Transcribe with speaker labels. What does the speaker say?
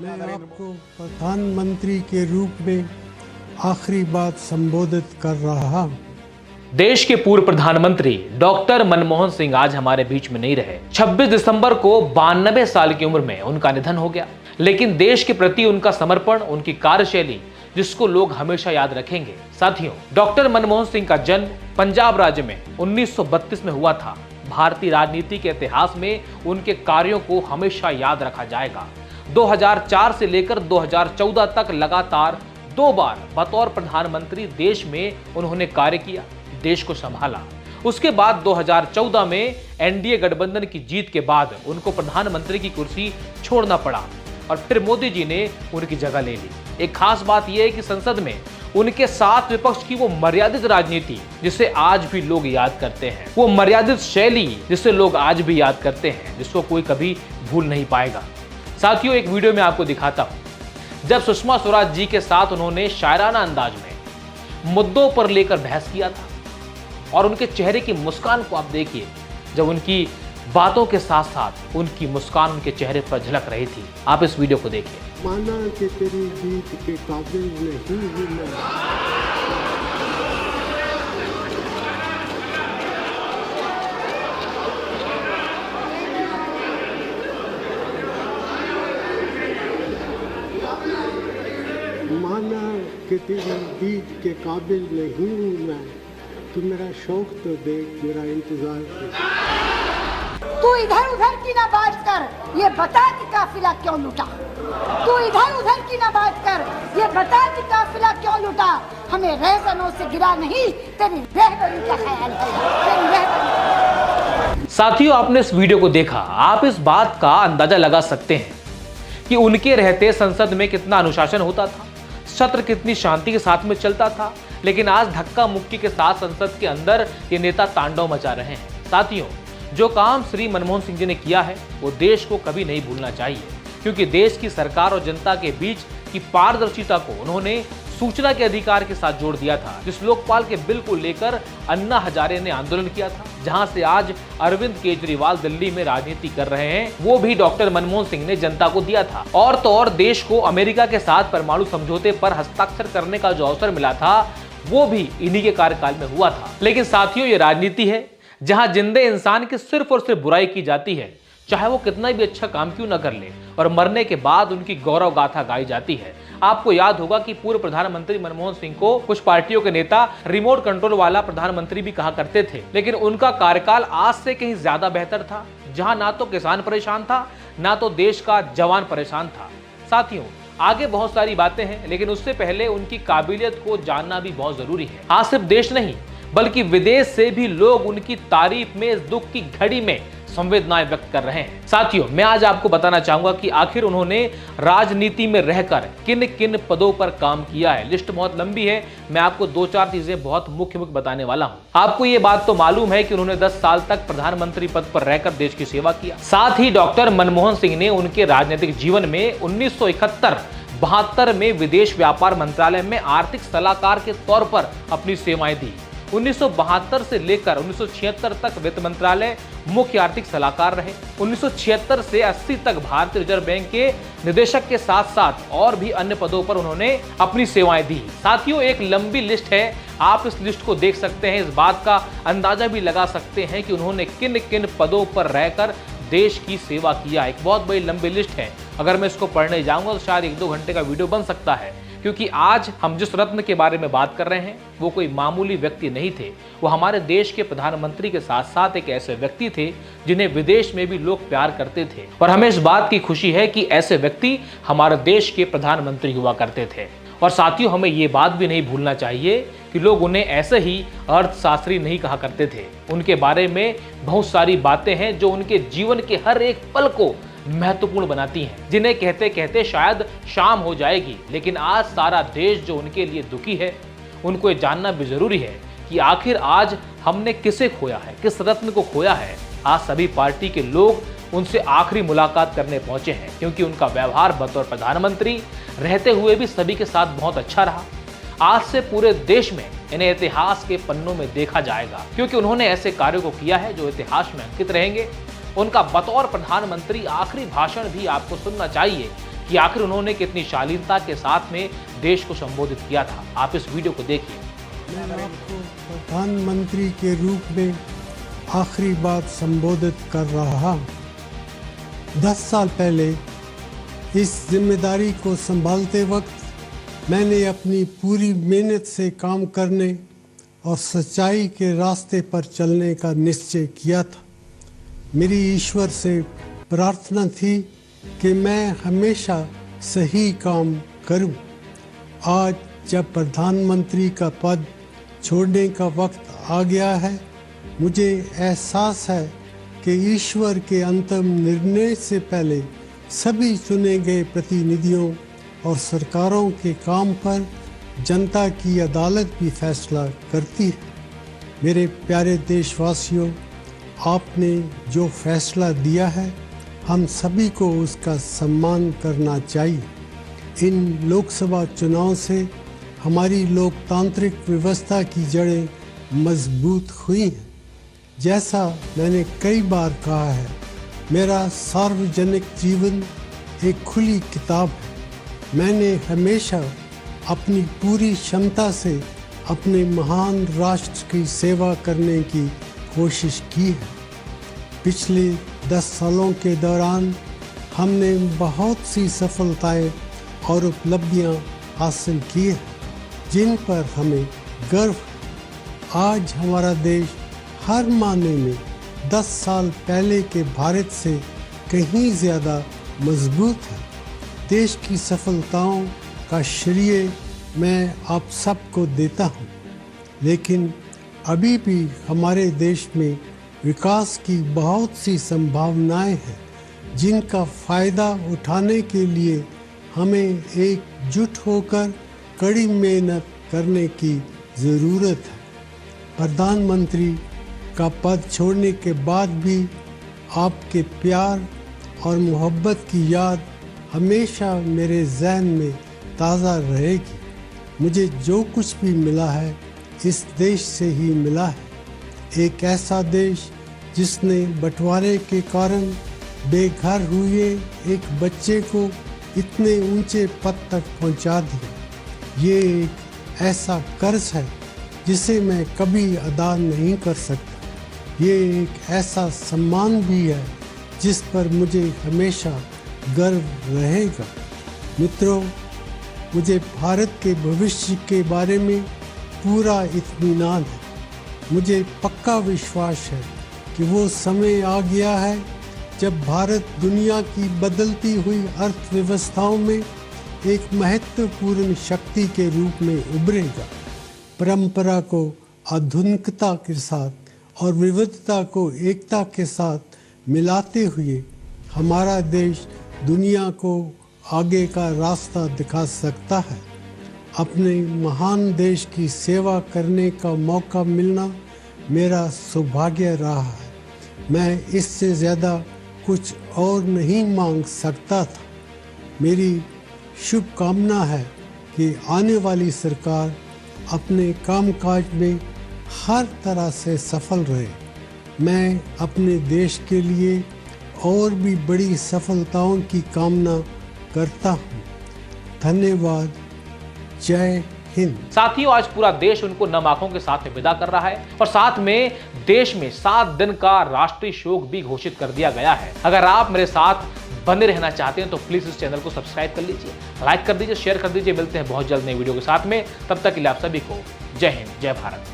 Speaker 1: मैं आपको प्रधानमंत्री के रूप में आखिरी बात संबोधित कर रहा हूं।
Speaker 2: देश के पूर्व प्रधानमंत्री डॉक्टर मनमोहन सिंह आज हमारे बीच में नहीं रहे। 26 दिसंबर को 92 साल की उम्र में उनका निधन हो गया, लेकिन देश के प्रति उनका समर्पण, उनकी कार्यशैली जिसको लोग हमेशा याद रखेंगे। साथियों, डॉक्टर मनमोहन सिंह का जन्म पंजाब राज्य में 1932 में हुआ था। भारतीय राजनीति के इतिहास में उनके कार्यों को हमेशा याद रखा जाएगा। 2004 से लेकर 2014 तक लगातार 2 बार बतौर प्रधानमंत्री देश में उन्होंने कार्य किया, देश को संभाला। उसके बाद 2014 में एनडीए गठबंधन की जीत के बाद उनको प्रधानमंत्री की कुर्सी छोड़ना पड़ा और फिर मोदी जी ने उनकी जगह ले ली। एक खास बात यह है कि संसद में उनके साथ विपक्ष की वो मर्यादित राजनीति जिसे आज भी लोग याद करते हैं, वो मर्यादित शैली जिसे लोग आज भी याद करते हैं, जिसको कोई कभी भूल नहीं पाएगा। साथियों, एक वीडियो में आपको दिखाता हूं जब सुषमा स्वराज जी के साथ उन्होंने शायराना अंदाज में मुद्दों पर लेकर बहस किया था, और उनके चेहरे की मुस्कान को आप देखिए। जब उनकी बातों के साथ साथ उनकी मुस्कान उनके चेहरे पर झलक रही थी। आप इस वीडियो को देखिए।
Speaker 1: माना कि तेरी जीत के काबिल नहीं हूं मैं। माना कि तेरी जीत के काबिल नहीं हूं मैं, तू मेरा शौक तो देख, मेरा इंतजार कर।
Speaker 3: तू इधर उधर की ना बात कर, ये बता कि काफिला क्यों लूटा। तू इधर उधर की ना बात कर, ये बता कि काफिला क्यों लूटा। हमें रहबरों से गिरा नहीं, तेरी रहबरी का ख्याल है, तेरी रहबरी।
Speaker 2: साथियों, आपने इस वीडियो को देखा, आप इस बात का अंदाजा लगा सकते हैं कि उनके रहते संसद में कितना अनुशासन होता था, सत्र कितनी शांति के साथ में चलता था। लेकिन आज धक्का मुक्की के साथ संसद के अंदर ये नेता तांडव मचा रहे हैं। साथियों, जो काम श्री मनमोहन सिंह जी ने किया है वो देश को कभी नहीं भूलना चाहिए, क्योंकि देश की सरकार और जनता के बीच की पारदर्शिता को उन्होंने सूचना के अधिकार के साथ जोड़ दिया था। जिस लोकपाल के बिल को लेकर अन्ना हजारे ने आंदोलन किया था, जहां से आज अरविंद केजरीवाल दिल्ली में राजनीति कर रहे हैं, वो भी डॉक्टर मनमोहन सिंह ने जनता को दिया था। और तो और देश को अमेरिका के साथ परमाणु समझौते पर हस्ताक्षर करने का जो अवसर मिला था वो भी इन्हीं के कार्यकाल में हुआ था। लेकिन साथियों, ये राजनीति है जहां जिंदे इंसान की सिर्फ और सिर्फ बुराई की जाती है, चाहे वो कितना भी अच्छा काम क्यों न कर ले, और मरने के बाद उनकी गौरव गाथा गाई जाती है। आपको याद होगा कि पूर्व प्रधानमंत्री मनमोहन सिंह को कुछ पार्टियों के नेता रिमोट कंट्रोल वाला प्रधानमंत्री भी कहा करते थे, लेकिन उनका कार्यकाल आज से कहीं ज्यादा बेहतर था, जहां ना तो किसान परेशान था, ना तो देश का जवान परेशान था। साथियों, आगे बहुत सारी बातें हैं, लेकिन उससे पहले उनकी काबिलियत को जानना भी बहुत जरूरी है। आज सिर्फ देश नहीं बल्कि विदेश से भी लोग उनकी तारीफ में इस दुख की घड़ी में संवेदनाएं व्यक्त कर रहे हैं। साथियों, मैं आज आपको बताना चाहूंगा कि आखिर उन्होंने राजनीति में रहकर किन किन पदों पर काम किया है। लिस्ट बहुत लंबी है, मैं आपको 2-4 चीजें बहुत मुख्य बताने वाला हूं। आपको ये बात तो मालूम है कि उन्होंने 10 साल तक प्रधानमंत्री पद पर रहकर देश की सेवा किया। साथ ही डॉक्टर मनमोहन सिंह ने उनके राजनीतिक जीवन में 1971-72 में विदेश व्यापार मंत्रालय में आर्थिक सलाहकार के तौर पर अपनी सेवाएं दी। 1972 से लेकर 1976 तक वित्त मंत्रालय मुख्य आर्थिक सलाहकार रहे। 1976 से 80 तक भारतीय रिजर्व बैंक के निदेशक के साथ साथ और भी अन्य पदों पर उन्होंने अपनी सेवाएं दी। साथियों, एक लंबी लिस्ट है, आप इस लिस्ट को देख सकते हैं, इस बात का अंदाजा भी लगा सकते हैं कि उन्होंने किन किन पदों पर रहकर देश की सेवा किया। एक बहुत बड़ी लंबी लिस्ट है, अगर मैं इसको पढ़ने जाऊंगा तो शायद 1-2 घंटे का वीडियो बन सकता है, क्योंकि आज हम जिस रत्न के बारे में बात कर रहे हैं वो कोई मामूली व्यक्ति नहीं थे। वो हमारे देश के प्रधानमंत्री के साथ साथ एक ऐसे व्यक्ति थे जिन्हें विदेश में भी लोग प्यार करते थे, और हमें इस बात की खुशी है कि ऐसे व्यक्ति हमारे देश के प्रधानमंत्री हुआ करते थे। और साथियों, हमें ये बात भी नहीं भूलना चाहिए कि लोग उन्हें ऐसे ही अर्थशास्त्री नहीं कहा करते थे। उनके बारे में बहुत सारी बातें हैं जो उनके जीवन के हर एक पल को महत्वपूर्ण बनाती हैं, जिन्हें कहते कहते शायद शाम हो जाएगी। लेकिन आज सारा देश जो उनके लिए दुखी है, उनको ये जानना भी जरूरी है कि आखिर आज हमने किसे खोया है, किस रत्न को खोया है। आज सभी पार्टी के लोग उनसे आखिरी मुलाकात करने पहुंचे हैं, क्योंकि उनका व्यवहार बतौर प्रधानमंत्री रहते हुए भी सभी के साथ बहुत अच्छा रहा। आज से पूरे देश में इन्हें इतिहास के पन्नों में देखा जाएगा, क्योंकि उन्होंने ऐसे कार्यों को किया है जो इतिहास में अंकित रहेंगे। उनका बतौर प्रधानमंत्री आखिरी भाषण भी आपको सुनना चाहिए, कि आखिर उन्होंने कितनी शालीनता के साथ में देश को संबोधित किया था। आप इस वीडियो को देखिए।
Speaker 1: मैं आपको प्रधानमंत्री के रूप में आखिरी बार संबोधित कर रहा हूँ। 10 साल पहले इस जिम्मेदारी को संभालते वक्त मैंने अपनी पूरी मेहनत से काम करने और सच्चाई के रास्ते पर चलने का निश्चय किया था। मेरी ईश्वर से प्रार्थना थी कि मैं हमेशा सही काम करूं। आज जब प्रधानमंत्री का पद छोड़ने का वक्त आ गया है, मुझे एहसास है कि ईश्वर के अंतिम निर्णय से पहले सभी चुने गए प्रतिनिधियों और सरकारों के काम पर जनता की अदालत भी फैसला करती है। मेरे प्यारे देशवासियों, आपने जो फैसला दिया है, हम सभी को उसका सम्मान करना चाहिए। इन लोकसभा चुनाव से हमारी लोकतांत्रिक व्यवस्था की जड़ें मजबूत हुई हैं। जैसा मैंने कई बार कहा है, मेरा सार्वजनिक जीवन एक खुली किताब है। मैंने हमेशा अपनी पूरी क्षमता से अपने महान राष्ट्र की सेवा करने की कोशिश की है। पिछले 10 सालों के दौरान हमने बहुत सी सफलताएं और उपलब्धियां हासिल की हैं, जिन पर हमें गर्व है। आज हमारा देश हर मायने में 10 साल पहले के भारत से कहीं ज़्यादा मजबूत है। देश की सफलताओं का श्रेय मैं आप सबको देता हूँ, लेकिन अभी भी हमारे देश में विकास की बहुत सी संभावनाएं हैं, जिनका फ़ायदा उठाने के लिए हमें एकजुट होकर कड़ी मेहनत करने की ज़रूरत है। प्रधानमंत्री का पद छोड़ने के बाद भी आपके प्यार और मोहब्बत की याद हमेशा मेरे जहन में ताज़ा रहेगी। मुझे जो कुछ भी मिला है, इस देश से ही मिला है। एक ऐसा देश जिसने बंटवारे के कारण बेघर हुए एक बच्चे को इतने ऊंचे पद तक पहुंचा दिया। ये एक ऐसा कर्ज है जिसे मैं कभी अदा नहीं कर सकता। ये एक ऐसा सम्मान भी है जिस पर मुझे हमेशा गर्व रहेगा। मित्रों, मुझे भारत के भविष्य के बारे में पूरा इत्मीनान है। मुझे पक्का विश्वास है कि वो समय आ गया है जब भारत दुनिया की बदलती हुई अर्थव्यवस्थाओं में एक महत्वपूर्ण शक्ति के रूप में उभरेगा। परंपरा को आधुनिकता के साथ और विविधता को एकता के साथ मिलाते हुए हमारा देश दुनिया को आगे का रास्ता दिखा सकता है। अपने महान देश की सेवा करने का मौका मिलना मेरा सौभाग्य रहा है। मैं इससे ज़्यादा कुछ और नहीं मांग सकता था। मेरी शुभकामना है कि आने वाली सरकार अपने कामकाज में हर तरह से सफल रहे। मैं अपने देश के लिए और भी बड़ी सफलताओं की कामना करता हूँ। धन्यवाद। जय हिंद।
Speaker 2: साथियों, आज पूरा देश उनको नम आंखों के साथ में विदा कर रहा है और साथ में देश में 7 दिन का राष्ट्रीय शोक भी घोषित कर दिया गया है। अगर आप मेरे साथ बने रहना चाहते हैं तो प्लीज इस चैनल को सब्सक्राइब कर लीजिए, लाइक कर दीजिए, शेयर कर दीजिए। मिलते हैं बहुत जल्द नई वीडियो के साथ में। तब तक के लिए आप सभी को जय हिंद, जय भारत।